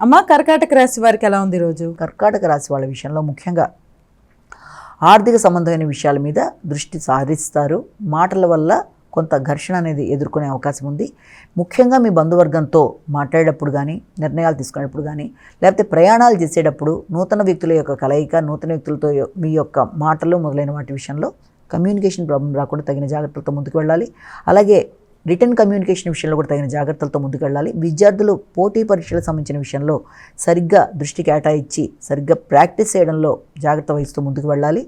అమ్మ, కర్కాటక రాశి వారికి ఎలా ఉంది ఈరోజు? కర్కాటక రాశి వాళ్ళ విషయంలో ముఖ్యంగా ఆర్థిక సంబంధమైన విషయాల మీద దృష్టి సారిస్తారు. మాటల వల్ల కొంత ఘర్షణ అనేది ఎదుర్కొనే అవకాశం ఉంది. ముఖ్యంగా మీ బంధువర్గంతో మాట్లాడేటప్పుడు కానీ, నిర్ణయాలు తీసుకునేటప్పుడు కానీ, లేకపోతే ప్రయాణాలు చేసేటప్పుడు నూతన వ్యక్తుల యొక్క కలయిక, నూతన వ్యక్తులతో మీ యొక్క మాటలు మొదలైన వాటి విషయంలో కమ్యూనికేషన్ ప్రాబ్లం రాకుండా తగిన జాగ్రత్తలతో ముందుకు వెళ్ళాలి. అలాగే రిటర్న్ కమ్యూనికేషన్ విషయంలో కూడా తగిన జాగ్రత్తలతో ముందుకు వెళ్ళాలి. విద్యార్థులు పోటీ పరీక్షలకు సంబంధించిన విషయంలో సరిగ్గా దృష్టి కేటాయించి సరిగ్గా ప్రాక్టీస్ చేయడంలో జాగ్రత్త వహిస్తూ ముందుకు వెళ్ళాలి.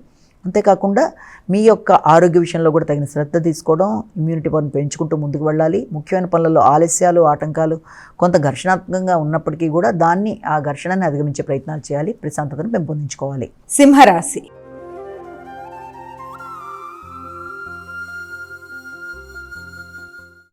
అంతేకాకుండా మీ యొక్క ఆరోగ్య విషయంలో కూడా తగిన శ్రద్ధ తీసుకోవడం, ఇమ్యూనిటీ పవర్ని పెంచుకుంటూ ముందుకు వెళ్ళాలి. ముఖ్యమైన పనులలో ఆలస్యాలు, ఆటంకాలు కొంత ఘర్షణాత్మకంగా ఉన్నప్పటికీ కూడా ఆ ఘర్షణని అధిగమించే ప్రయత్నాలు చేయాలి. ప్రశాంతతను పెంపొందించుకోవాలి. సింహరాశి.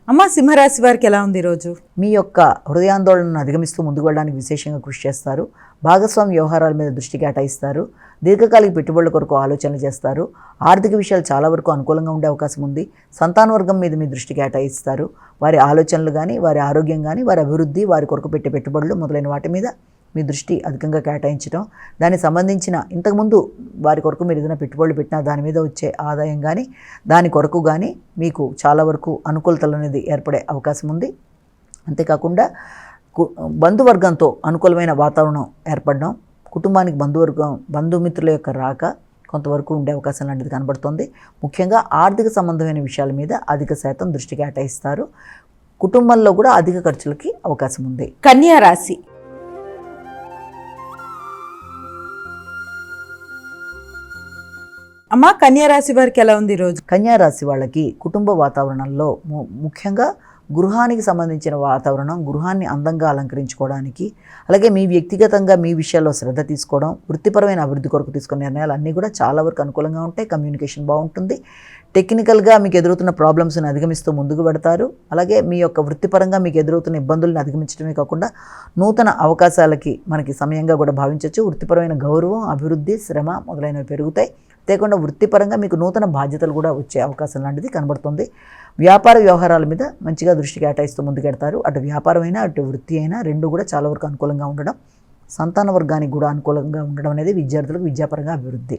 అమ్మ, సింహరాశి వారికి ఎలా ఉంది ఈరోజు? మీ యొక్క హృదయాందోళనను అధిగమిస్తూ ముందుకు వెళ్ళడానికి విశేషంగా కృషి చేస్తారు. భాగస్వామి వ్యవహారాల మీద దృష్టి కేటాయిస్తారు. దీర్ఘకాలిక పెట్టుబడుల కొరకు ఆలోచనలు చేస్తారు. ఆర్థిక విషయాలు చాలా వరకు అనుకూలంగా ఉండే అవకాశం ఉంది. సంతానవర్గం మీద మీ దృష్టి కేటాయిస్తారు. వారి ఆలోచనలు కానీ, వారి ఆరోగ్యం కానీ, వారి అభివృద్ధి, వారి కొరకు పెట్టే పెట్టుబడులు మొదలైన వాటి మీద మీ దృష్టి అధికంగా కేటాయించడం, దానికి సంబంధించిన ఇంతకుముందు వారి కొరకు మీరు ఏదైనా పెట్టుబడులు పెట్టినా దాని మీద వచ్చే ఆదాయం కానీ, దాని కొరకు కానీ మీకు చాలా వరకు అనుకూలతలు అనేది ఏర్పడే అవకాశం ఉంది. అంతేకాకుండా బంధువర్గంతో అనుకూలమైన వాతావరణం ఏర్పడడం, కుటుంబానికి బంధుమిత్రుల యొక్క రాక కొంతవరకు ఉండే అవకాశం లాంటిది కనబడుతుంది. ముఖ్యంగా ఆర్థిక సంబంధమైన విషయాల మీద అధిక శాతం దృష్టి కేటాయిస్తారు. కుటుంబంలో కూడా అధిక ఖర్చులకి అవకాశం ఉంది. కన్యా రాశి. అమ్మ, కన్యా రాశి వారికి ఎలా ఉంది ఈరోజు? కన్యా రాశి వాళ్ళకి కుటుంబ వాతావరణంలో ముఖ్యంగా గృహానికి సంబంధించిన వాతావరణం, గృహాన్ని అందంగా అలంకరించుకోవడానికి, అలాగే మీ వ్యక్తిగతంగా మీ విషయాల్లో శ్రద్ధ తీసుకోవడం, వృత్తిపరమైన అభివృద్ధి కొరకు తీసుకునే నిర్ణయాలు అన్నీ కూడా చాలా వరకు అనుకూలంగా ఉంటాయి. కమ్యూనికేషన్ బాగుంటుంది. టెక్నికల్గా మీకు ఎదురవుతున్న ప్రాబ్లమ్స్ని అధిగమిస్తూ ముందుకు పెడతారు. అలాగే మీ యొక్క వృత్తిపరంగా మీకు ఎదురవుతున్న ఇబ్బందులను అధిగమించడమే కాకుండా నూతన అవకాశాలకి మనకి సమయంగా కూడా భావించవచ్చు. వృత్తిపరమైన గౌరవం, అభివృద్ధి, శ్రమ మొదలైనవి పెరుగుతాయి. అంతేకాకుండా వృత్తిపరంగా మీకు నూతన బాధ్యతలు కూడా వచ్చే అవకాశం లాంటిది కనబడుతుంది. వ్యాపార వ్యవహారాల మీద మంచిగా దృష్టి కేటాయిస్తూ ముందుకెడతారు. అటు వ్యాపారం అయినా, అటు వృత్తి అయినా రెండు కూడా చాలా వరకు అనుకూలంగా ఉండడం, సంతాన వర్గానికి కూడా అనుకూలంగా ఉండడం అనేది విద్యార్థులకు విద్యాపరంగా అభివృద్ధి.